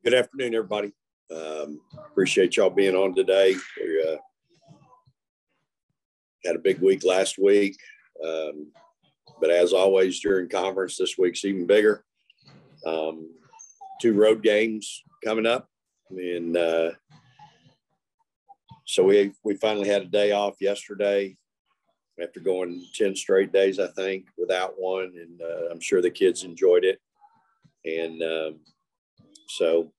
Good afternoon, everybody. Appreciate y'all being on today. We had a big week last week, but as always during conference, this week's even bigger. 2 road games coming up, and so we finally had a day off yesterday after going 10 straight days, I think, without one, and I'm sure the kids enjoyed it. And so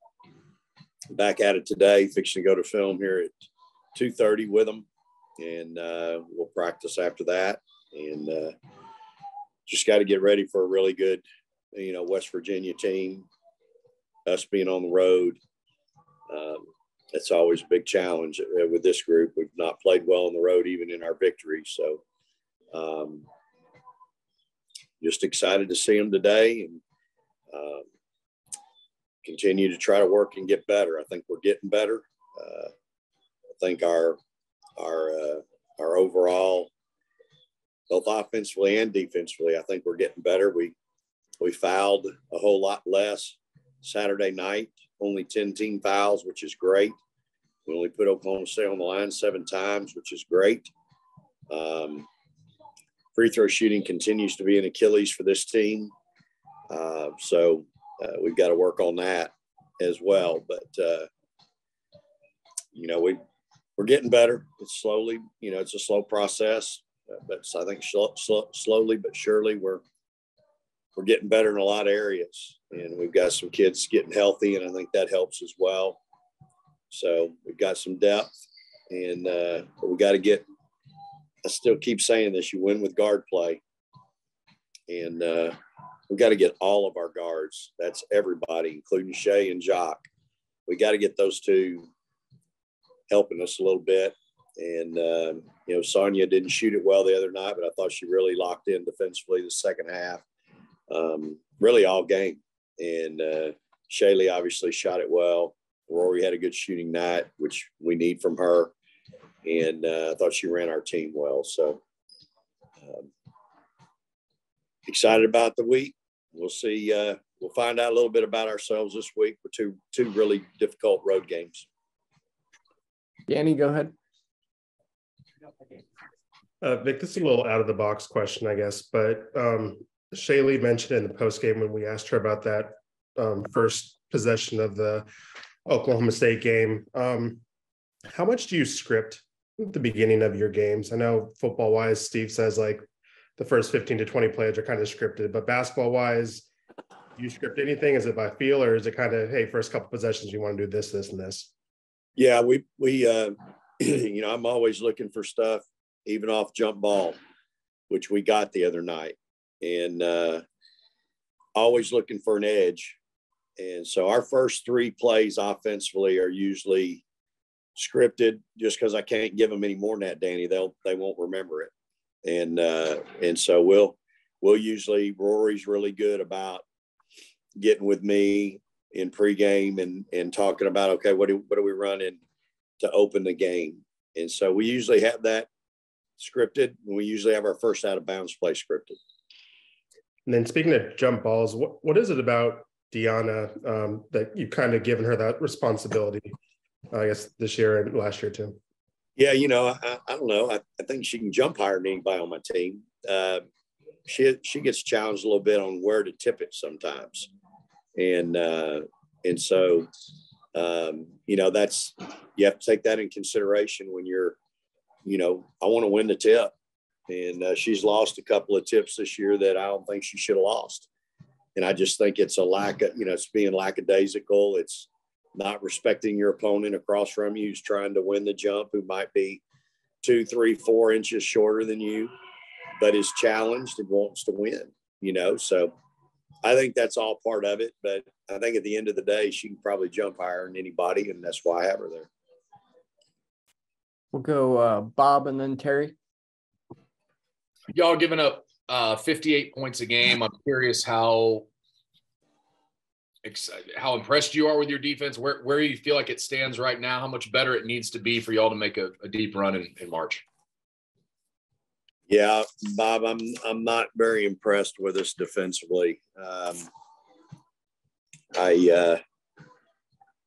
back at it today, fixing to go to film here at 2:30 with them, and we'll practice after that, and just got to get ready for a really good, West Virginia team. Us being on the road, it's always a big challenge with this group. We've not played well on the road, even in our victories. So just excited to see them today, and continue to try to work and get better. I think we're getting better. I think our overall, both offensively and defensively, I think we're getting better. We fouled a whole lot less Saturday night, only 10 team fouls, which is great. We only put Oklahoma State on the line 7 times, which is great. Free throw shooting continues to be an Achilles for this team. So we've got to work on that as well. But, we're getting better. It's slowly, it's a slow process. But I think slowly but surely we're getting better in a lot of areas. And we've got some kids getting healthy, and I think that helps as well. So we've got some depth, and but we got to get – I still keep saying this, you win with guard play. And we've got to get all of our guards. That's everybody, including Shea and Jock. We got to get those 2 helping us a little bit. And, Sonia didn't shoot it well the other night, but I thought she really locked in defensively the second half, really all game. And Shaylee obviously shot it well. Rory had a good shooting night, which we need from her. And I thought she ran our team well. So excited about the week. We'll see. We'll find out a little bit about ourselves this week with two really difficult road games. Danny, go ahead. Vic, this is a little out of the box question, I guess, but Shaylee mentioned in the post game when we asked her about that first possession of the Oklahoma State game. How much do you script at the beginning of your games? I know football wise, Steve says like the first 15 to 20 plays are kind of scripted, but basketball wise, do you script anything? Is it by feel, or is it kind of, hey, first couple possessions, you want to do this, this, and this? Yeah, we I'm always looking for stuff, even off jump ball, which we got the other night, and always looking for an edge. And so our first 3 plays offensively are usually scripted, just because I can't give them any more than that, Danny. They won't remember it. And so we'll usually, Rory's really good about getting with me in pregame and talking about, okay, what do we run in to open the game? And so we usually have that scripted, and we usually have our first out of bounds play scripted. And then speaking of jump balls, what is it about Deanna that you've kind of given her that responsibility, I guess, this year and last year too? Yeah, I don't know. I think she can jump higher than anybody on my team. She gets challenged a little bit on where to tip it sometimes. And so, that's, you have to take that in consideration when you're, I want to win the tip. And she's lost a couple of tips this year that I don't think she should have lost. And I just think it's a lack of, it's being lackadaisical. It's not respecting your opponent across from you who's trying to win the jump, who might be 2, 3, 4 inches shorter than you, but is challenged and wants to win, So I think that's all part of it. But I think at the end of the day, she can probably jump higher than anybody, and that's why I have her there. We'll go Bob and then Terry. Y'all giving up 58 points a game. I'm curious how impressed you are with your defense, where you feel like it stands right now, how much better it needs to be for y'all to make a deep run in March. Yeah, Bob, I'm not very impressed with us defensively.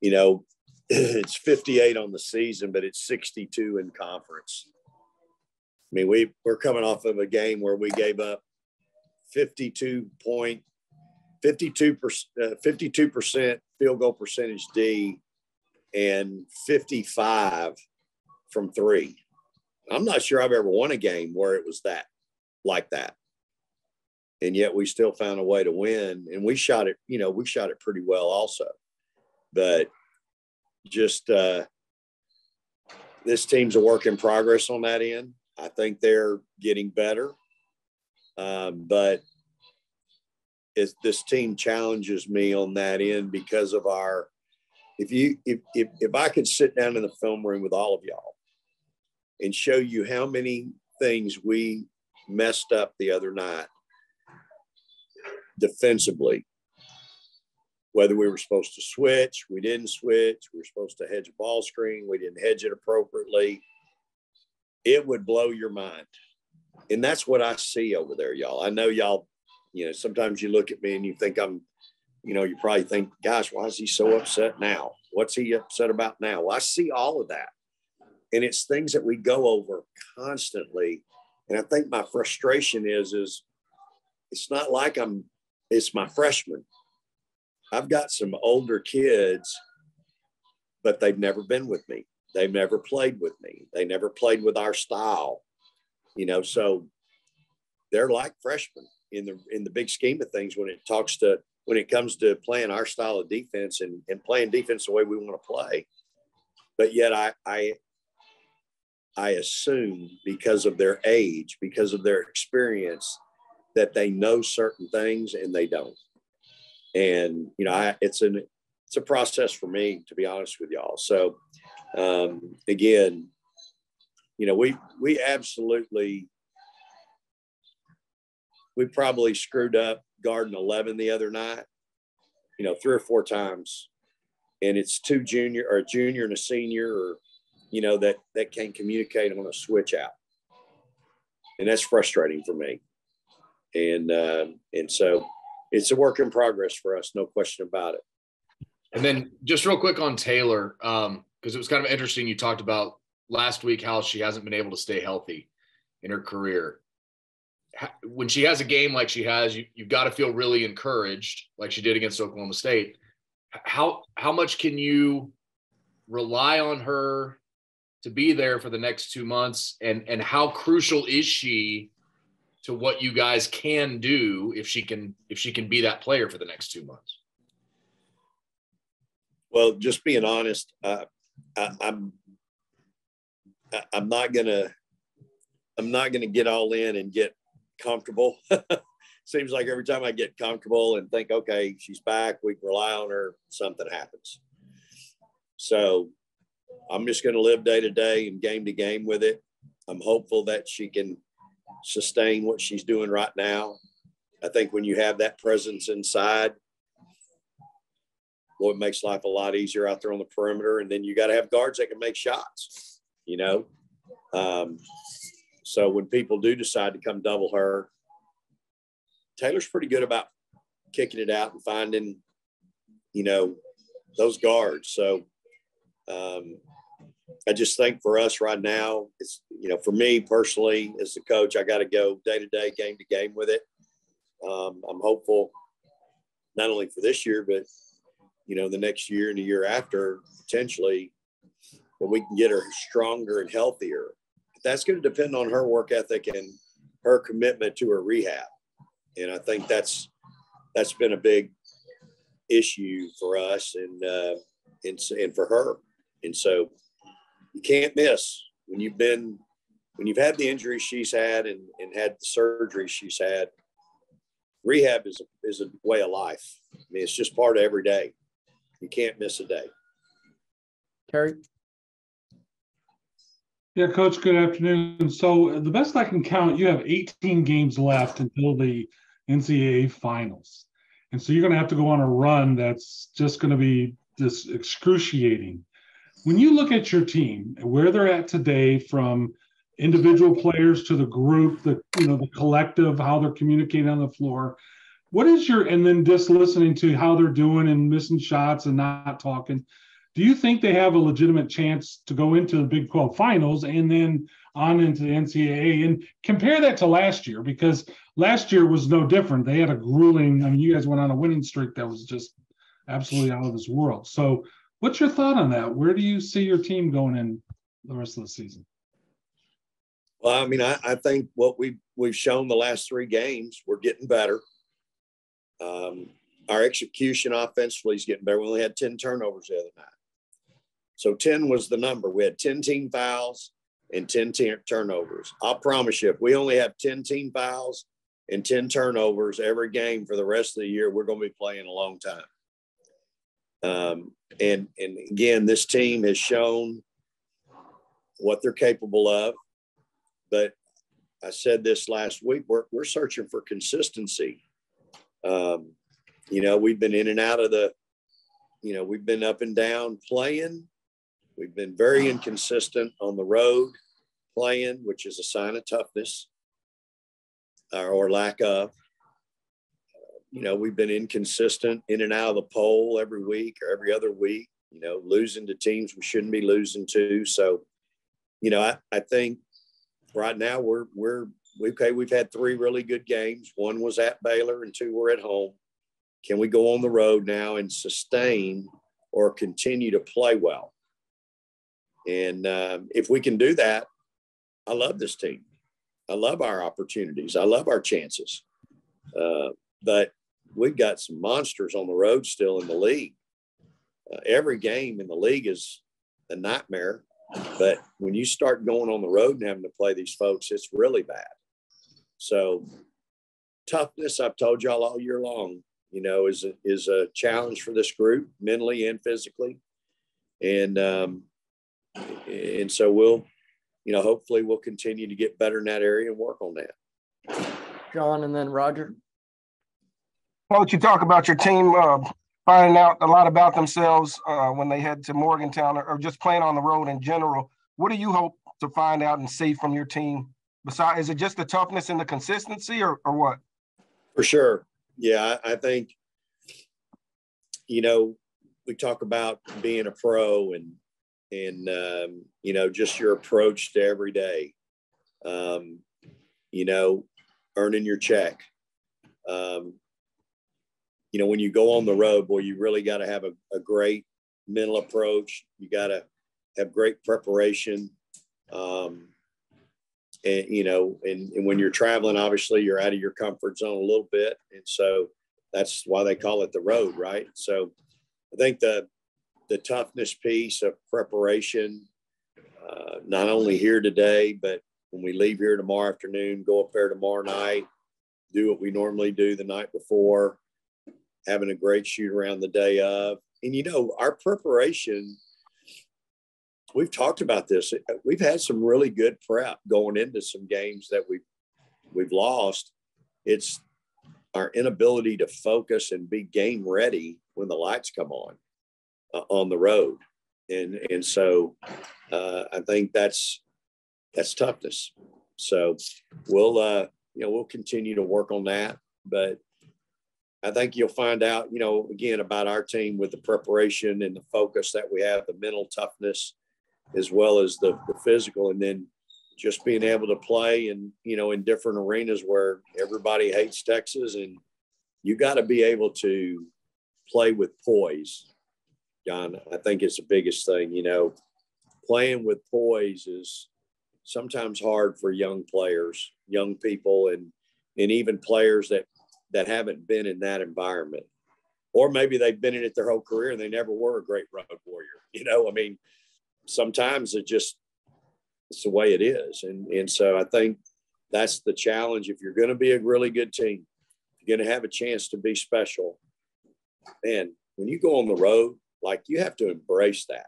you know, it's 58 on the season, but it's 62 in conference. I mean, we're coming off of a game where we gave up 52% field goal percentage D and 55 from three. I'm not sure I've ever won a game where it was that like that. And yet we still found a way to win. And we shot it, you know, we shot it pretty well also. But just this team's a work in progress on that end. I think they're getting better. But this team challenges me on that end because of our, if I could sit down in the film room with all of y'all and show you how many things we messed up the other night defensively, whether we were supposed to switch, we didn't switch, we were supposed to hedge a ball screen, we didn't hedge it appropriately, it would blow your mind. And that's what I see over there, y'all. I know y'all, you know, sometimes you look at me and you think I'm, you know, you probably think, gosh, why is he so upset now? What's he upset about now? Well, I see all of that. And it's things that we go over constantly. And I think my frustration is it's not like it's my freshman. I've got some older kids, but they've never been with me. They've never played with me. They never played with our style, you know, so they're like freshmen in the big scheme of things when it comes to playing our style of defense and playing defense the way we want to play. But yet I assume because of their age, because of their experience, that they know certain things and they don't. And, you know, it's a process for me, to be honest with y'all. So, again, you know, we probably screwed up guarding 11 the other night, you know, 3 or 4 times. And it's a junior and a senior, or, you know, that can't communicate on a switch out. And that's frustrating for me. And so it's a work in progress for us, no question about it. And then just real quick on Taylor, because it was kind of interesting. You talked about last week how she hasn't been able to stay healthy in her career. When she has a game like she has, you've got to feel really encouraged, like she did against Oklahoma State. How much can you rely on her to be there for the next 2 months? And how crucial is she to what you guys can do if she can be that player for the next 2 months? Well, just being honest, I'm not gonna get all in and get comfortable. Seems like every time I get comfortable and think, okay, she's back, we can rely on her, something happens. So I'm just going to live day to day and game to game with it. I'm hopeful that she can sustain what she's doing right now. I think when you have that presence inside, boy, it makes life a lot easier out there on the perimeter. And then you got to have guards that can make shots, you know? So when people do decide to come double her, Taylor's pretty good about kicking it out and finding, you know, those guards. So I just think for us right now, it's, you know, for me personally as the coach, I got to go day to day, game to game with it. I'm hopeful not only for this year, but, you know, the next year and the year after, potentially, that we can get her stronger and healthier. That's going to depend on her work ethic and her commitment to her rehab. And I think that's been a big issue for us and for her. And so you can't miss when you've had the injuries she's had and had the surgery she's had. Rehab is a way of life. I mean, it's just part of every day. You can't miss a day. Terry? Yeah, Coach, good afternoon. So the best I can count, you have 18 games left until the NCAA finals. And so you're going to have to go on a run that's just going to be just excruciating. When you look at your team, where they're at today, from individual players to the group, the collective, how they're communicating on the floor, and then just listening to how they're doing and missing shots and not talking, Do you think they have a legitimate chance to go into the Big 12 finals and then on into the NCAA? And compare that to last year, because last year was no different. They had a grueling, I mean, you guys went on a winning streak that was just absolutely out of this world. So what's your thought on that? Where do you see your team going in the rest of the season? Well, I mean, I think what we've shown the last 3 games, we're getting better. Our execution offensively is getting better. We only had 10 turnovers the other night. So 10 was the number. We had 10 team fouls and 10 turnovers. I'll promise you, if we only have 10 team fouls and 10 turnovers every game for the rest of the year, we're going to be playing a long time. And again, this team has shown what they're capable of. But I said this last week, we're searching for consistency. We've been in and out of we've been up and down playing. We've been very inconsistent on the road playing, which is a sign of toughness or lack of. We've been inconsistent in and out of the poll every week or every other week, losing to teams we shouldn't be losing to. So, I think right now we've had 3 really good games. 1 was at Baylor and 2 were at home. Can we go on the road now and sustain or continue to play well? And if we can do that, I love this team. I love our opportunities. I love our chances. But we've got some monsters on the road still in the league. Every game in the league is a nightmare. But when you start going on the road and having to play these folks, it's really bad. So toughness, I've told y'all all year long, is a challenge for this group, mentally and physically. And so we'll, hopefully we'll continue to get better in that area and work on that. John, and then Roger. Coach, you talk about your team finding out a lot about themselves when they head to Morgantown or just playing on the road in general. What do you hope to find out and see from your team? Besides, is it just the toughness and the consistency or what? For sure. Yeah, I think, we talk about being a pro and just your approach to every day, earning your check. When you go on the road, boy, you really got to have a great mental approach. You got to have great preparation. And when you're traveling, obviously you're out of your comfort zone a little bit. And so that's why they call it the road, right? So I think the toughness piece of preparation, not only here today, but when we leave here tomorrow afternoon, go up there tomorrow night, do what we normally do the night before, having a great shoot around the day of. And, our preparation, we've talked about this. We've had some really good prep going into some games that we've lost. It's our inability to focus and be game ready when the lights come on the road. And so I think that's toughness. So we'll continue to work on that. But I think you'll find out, again, about our team with the preparation and the focus that we have, the mental toughness, as well as the physical, and then just being able to play in different arenas where everybody hates Texas. And you got to be able to play with poise, John. I think it's the biggest thing, playing with poise is sometimes hard for young players, young people, and even players that haven't been in that environment, or maybe they've been in it their whole career and they never were a great road warrior. Sometimes it's the way it is. And so I think that's the challenge. If you're going to be a really good team, you're going to have a chance to be special. And when you go on the road, you have to embrace that.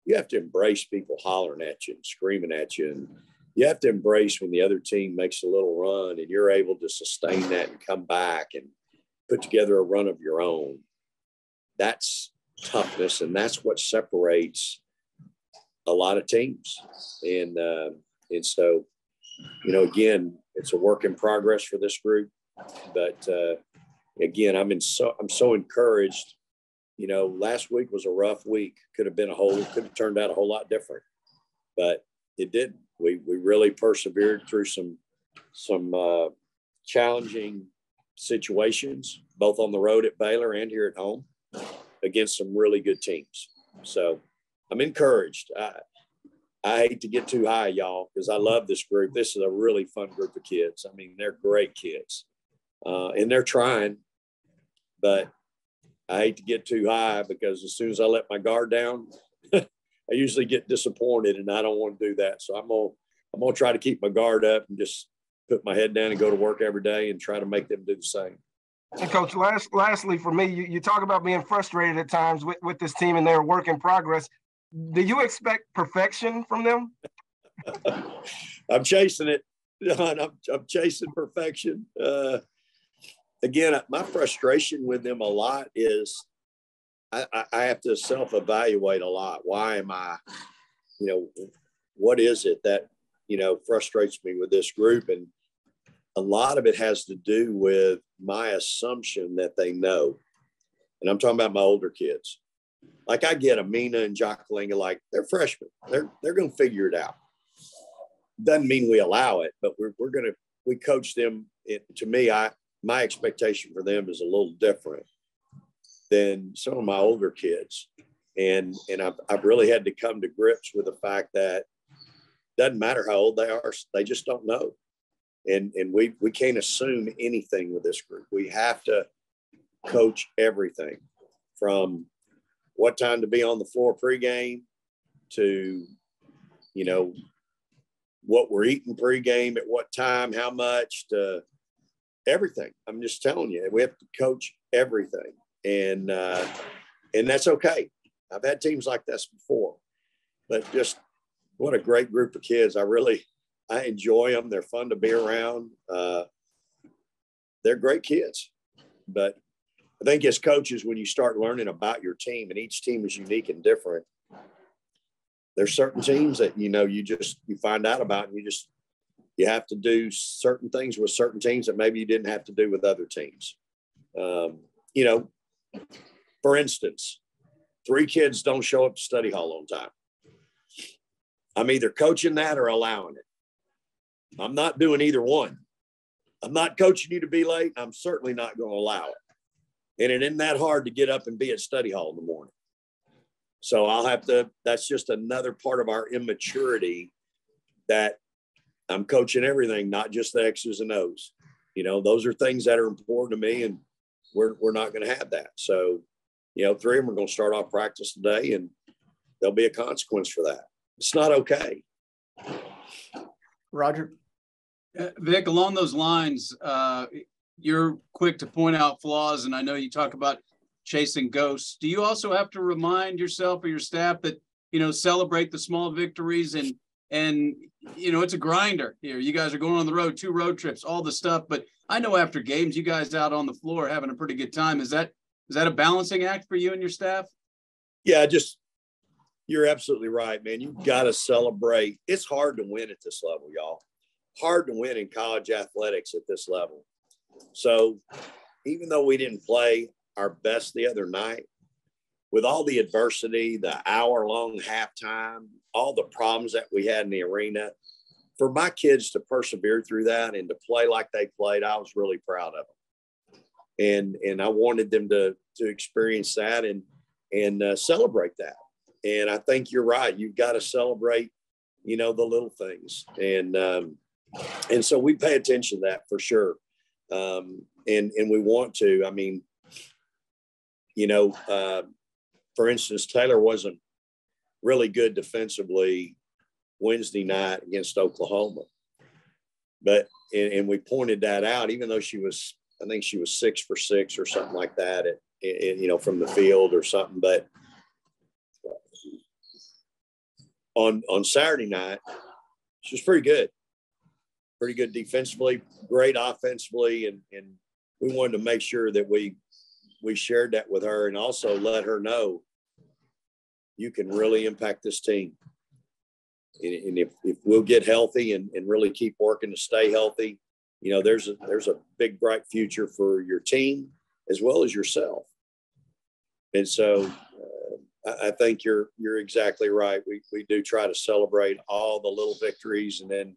You have to embrace people hollering at you and screaming at you. And you have to embrace when the other team makes a little run and you're able to sustain that and come back and put together a run of your own. That's toughness, and that's what separates a lot of teams. And so, again, it's a work in progress for this group. But again, I'm so encouraged, last week was a rough week. Could have turned out a whole lot different, but it didn't. We really persevered through some challenging situations, both on the road at Baylor and here at home against some really good teams. So I'm encouraged. I hate to get too high, y'all, because I love this group. This is a really fun group of kids. I mean, they're great kids, and they're trying, but I hate to get too high because as soon as I let my guard down, I usually get disappointed, and I don't want to do that. So I'm gonna try to keep my guard up and just put my head down and go to work every day and try to make them do the same. And Coach, lastly for me, you talk about being frustrated at times with this team and their work in progress. Do you expect perfection from them? I'm chasing it, John. I'm chasing perfection. Again, my frustration with them a lot is I have to self-evaluate a lot. Why am I, what is it that, frustrates me with this group? And a lot of it has to do with my assumption that they know. And I'm talking about my older kids. Like I get Amina and Jacqueline, like they're freshmen. They're going to figure it out. Doesn't mean we allow it, but we coach them. To me, my expectation for them is a little different than some of my older kids. And I've really had to come to grips with the fact that it doesn't matter how old they are, they just don't know. And we can't assume anything with this group. We have to coach everything from what time to be on the floor pregame to, what we're eating pregame, at what time, how much, to everything. I'm just telling you, we have to coach everything. And that's okay. I've had teams like this before, but just what a great group of kids. I enjoy them. They're fun to be around. They're great kids. But I think as coaches, when you start learning about your team, and each team is unique and different, there's certain teams that, you find out about, and you have to do certain things with certain teams that maybe you didn't have to do with other teams. For instance, 3 kids don't show up to study hall on time. I'm either coaching that or allowing it. I'm not doing either one. I'm not coaching you to be late. I'm certainly not going to allow it. And it isn't that hard to get up and be at study hall in the morning. So that's just another part of our immaturity, that I'm coaching everything, not just the X's and O's. Those are things that are important to me, and we're not going to have that. So, 3 of them are going to start off practice today, and there'll be a consequence for that. It's not okay. Roger? Vic, along those lines, you're quick to point out flaws, and I know you talk about chasing ghosts. Do you also have to remind yourself or your staff that, celebrate the small victories and it's a grinder here. You guys are going on the road, 2 road trips, all the stuff, but I know after games, you guys out on the floor having a pretty good time. Is that a balancing act for you and your staff? Yeah, you're absolutely right, man. You've got to celebrate. It's hard to win at this level, y'all. Hard to win in college athletics at this level. So even though we didn't play our best the other night, with all the adversity, the hour-long halftime, all the problems that we had in the arena, for my kids to persevere through that and to play like they played, I was really proud of them. And I wanted them to experience that and celebrate that. And I think you're right. You've got to celebrate, the little things. And so we pay attention to that for sure. And we want to. I mean, for instance, Taylor wasn't really good defensively Wednesday night against Oklahoma. But, and we pointed that out, even though I think she was 6 for 6 or something like that, from the field or something. But on Saturday night, she was pretty good defensively, great offensively. And we wanted to make sure that we shared that with her and also let her know you can really impact this team. And if we'll get healthy and really keep working to stay healthy, there's a big, bright future for your team as well as yourself. And so I think you're exactly right. We do try to celebrate all the little victories, and then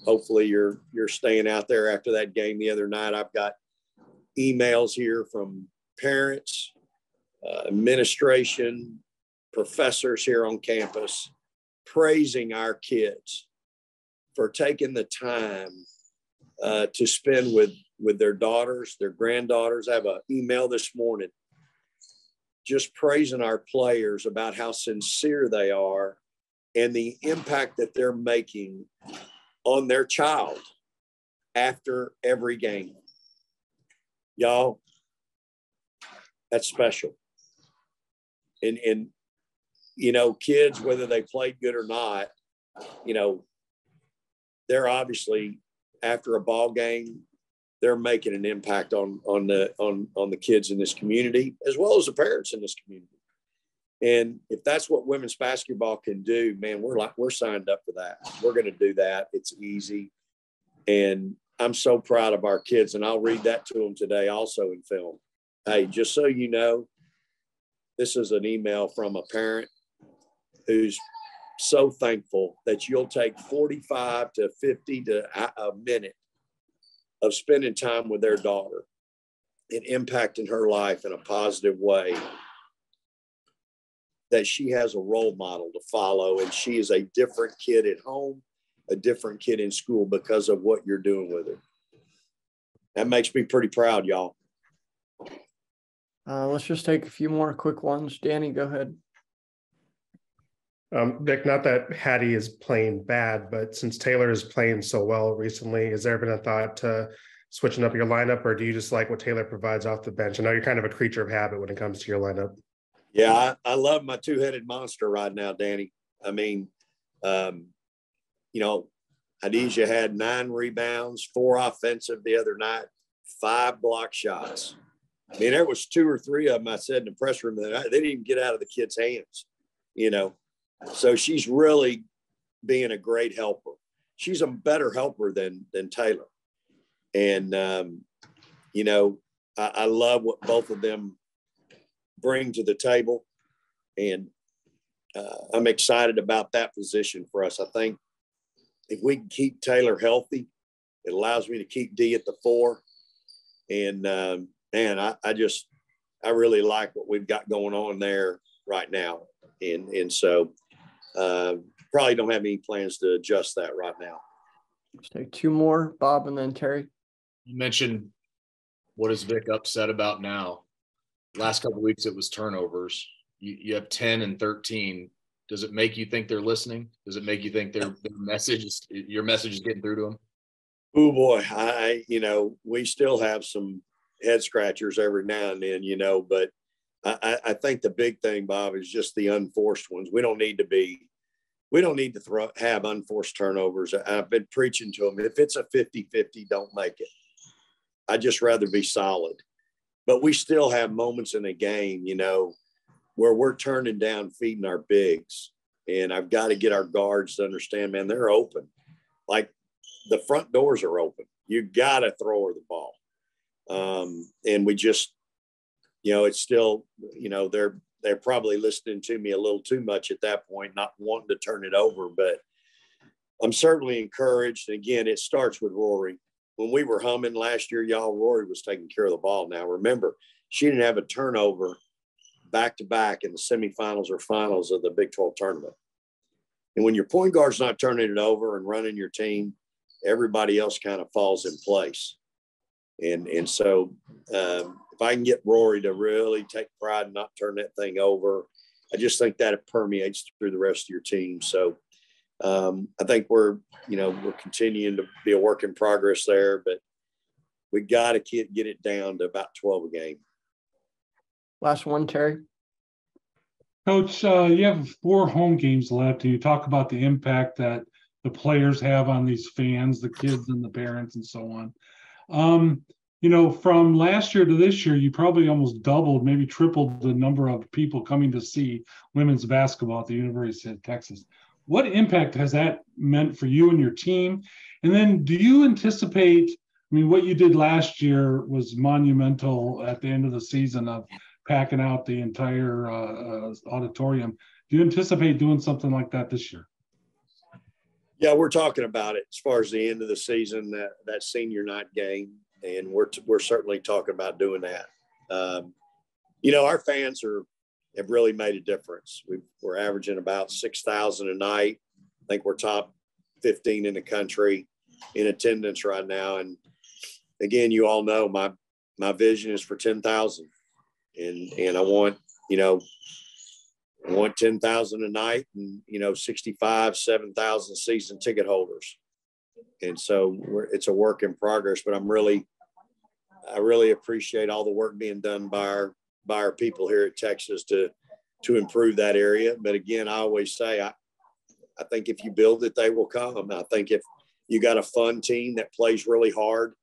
hopefully you're staying out there after that game the other night. I've got emails here from parents, administration, professors here on campus praising our kids for taking the time to spend with their daughters, their granddaughters. I have an email this morning just praising our players about how sincere they are and the impact that they're making on their child after every game. Y'all, that's special. And you know, kids, whether they played good or not, you know, they're obviously after a ball game, they're making an impact on the kids in this community, as well as the parents in this community. And if that's what women's basketball can do, man, we're signed up for that. We're going to do that. It's easy. And I'm so proud of our kids. And I'll read that to them today also in film. Hey, just so you know, this is an email from a parent who's so thankful that you'll take 45 to 50 to a minute of spending time with their daughter and impacting her life in a positive way, that she has a role model to follow, and she is a different kid at home, a different kid in school because of what you're doing with her. That makes me pretty proud, y'all. Let's just take a few more quick ones. Danny, go ahead. Vic, not that Hattie is playing bad, but since Taylor is playing so well recently, has there been a thought to switching up your lineup, or do you just like what Taylor provides off the bench? I know you're kind of a creature of habit when it comes to your lineup. Yeah, I love my two-headed monster right now, Danny. I mean, you know, Hadijah had 9 rebounds, 4 offensive the other night, 5 block shots. I mean, there was 2 or 3 of them, I said in the press room, that they didn't even get out of the kids' hands, you know. So she's really being a great helper. She's a better helper than Taylor. And, you know, I love what both of them bring to the table. And I'm excited about that position for us. I think if we can keep Taylor healthy, it allows me to keep D at the 4. And, man, I really like what we've got going on there right now. And so probably don't have any plans to adjust that right now. Let's take 2 more, Bob and then Terry. You mentioned what is Vic upset about now? Last couple of weeks it was turnovers. You have 10 and 13. Does it make you think they're listening? Does it make you think your message is getting through to them? Oh boy, you know, we still have some head scratchers every now and then, you know, but I think the big thing, Bob, is just the unforced ones. We don't need to have unforced turnovers. I've been preaching to them. If it's a 50-50, don't make it. I'd just rather be solid. But we still have moments in a game, you know, where we're turning down, feeding our bigs. And I've got to get our guards to understand, man, they're open. Like the front doors are open. You got to throw her the ball. And we just, you know, it's still, you know, they're probably listening to me a little too much at that point, not wanting to turn it over. But I'm certainly encouraged. And again, it starts with Rory. When we were humming last year, y'all, Rory was taking care of the ball. Now, remember, she didn't have a turnover back-to-back in the semifinals or finals of the Big 12 tournament. And when your point guard's not turning it over and running your team, everybody else kind of falls in place. And so if I can get Rory to really take pride and not turn that thing over, I just think that it permeates through the rest of your team. So I think we're continuing to be a work in progress there, but we got to get it down to about 12 a game. Last one, Terry. Coach, you have 4 home games left, and you talk about the impact that the players have on these fans, the kids and the parents and so on. You know, from last year to this year, you probably almost doubled, maybe tripled the number of people coming to see women's basketball at the University of Texas. What impact has that meant for you and your team? And then do you anticipate, I mean, what you did last year was monumental at the end of the season of packing out the entire auditorium. Do you anticipate doing something like that this year? Yeah, we're talking about it as far as the end of the season, that senior night game, and we're certainly talking about doing that. Our fans have really made a difference. We're averaging about 6,000 a night. I think we're top 15 in the country in attendance right now. And again, you all know my vision is for 10,000, and I want 10,000 a night, and 7,000 season ticket holders. And so it's a work in progress, but I really appreciate all the work being done by our people here at Texas to improve that area. But again, I always say, I think if you build it, they will come. I think if you got a fun team that plays really hard,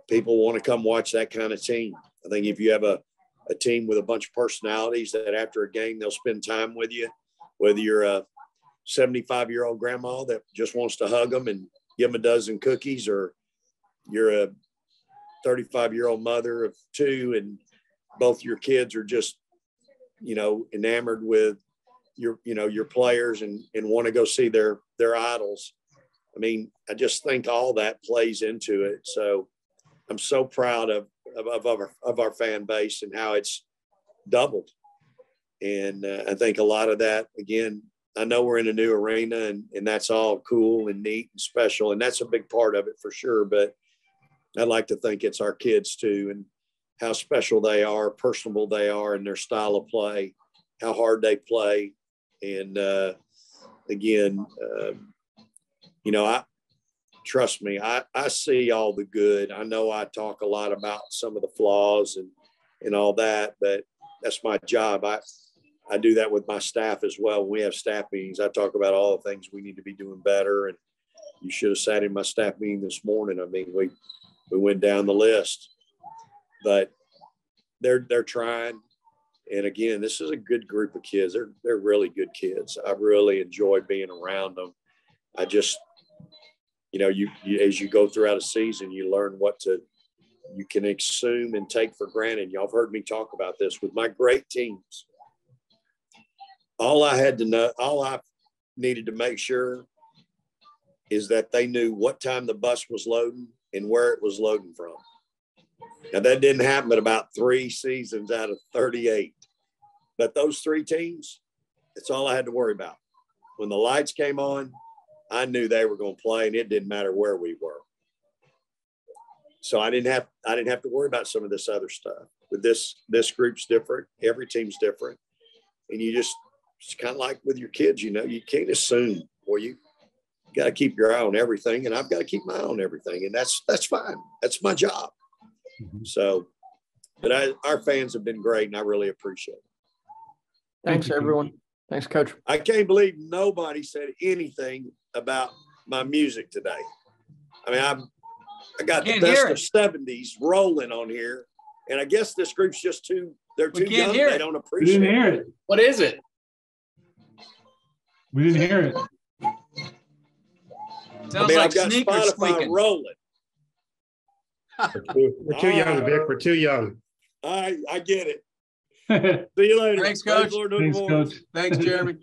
people want to come watch that kind of team. I think if you have a team with a bunch of personalities that after a game, they'll spend time with you, whether you're a 75-year-old grandma that just wants to hug them and give them a dozen cookies, or you're a 35-year-old mother of two and both your kids are just, enamored with your players and want to go see their idols. I mean, I just think all that plays into it. So I'm so proud of our fan base and how it's doubled. And I think a lot of that, again, I know we're in a new arena and that's all cool and neat and special. And that's a big part of it for sure. But I'd like to think it's our kids too, and how special they are, personable they are in their style of play, how hard they play. And again, trust me, I see all the good. I know I talk a lot about some of the flaws and all that, but that's my job. I do that with my staff as well. When we have staff meetings, I talk about all the things we need to be doing better. And you should have sat in my staff meeting this morning. I mean, we went down the list, but they're trying. And again, this is a good group of kids. They're really good kids. I really enjoy being around them. I just, you as you go throughout a season, you learn what you can assume and take for granted. Y'all have heard me talk about this with my great teams. All I needed to make sure is that they knew what time the bus was loading and where it was loading from. Now, that didn't happen at about 3 seasons out of 38. But those 3 teams, that's all I had to worry about. When the lights came on, I knew they were going to play, and it didn't matter where we were. So I didn't have to worry about some of this other stuff. But this group's different. Every team's different. And it's kind of like with your kids, you can't assume. Well, you got to keep your eye on everything, and I've got to keep my eye on everything. And that's fine. That's my job. Mm-hmm. So, but our fans have been great, and I really appreciate it. Thanks, everyone. Thanks, Coach. I can't believe nobody said anything about my music today. I mean, I got the best of 70s rolling on here, and I guess this group's just they're too young. They don't appreciate it. We didn't hear it. What is it? We didn't hear it. Sounds like I've got sneakers Spotify squeaking. Rolling. We're too young, Vic. We're too young. I get it. See you later. Thanks, Coach. Thanks, Coach. Thanks, Jeremy.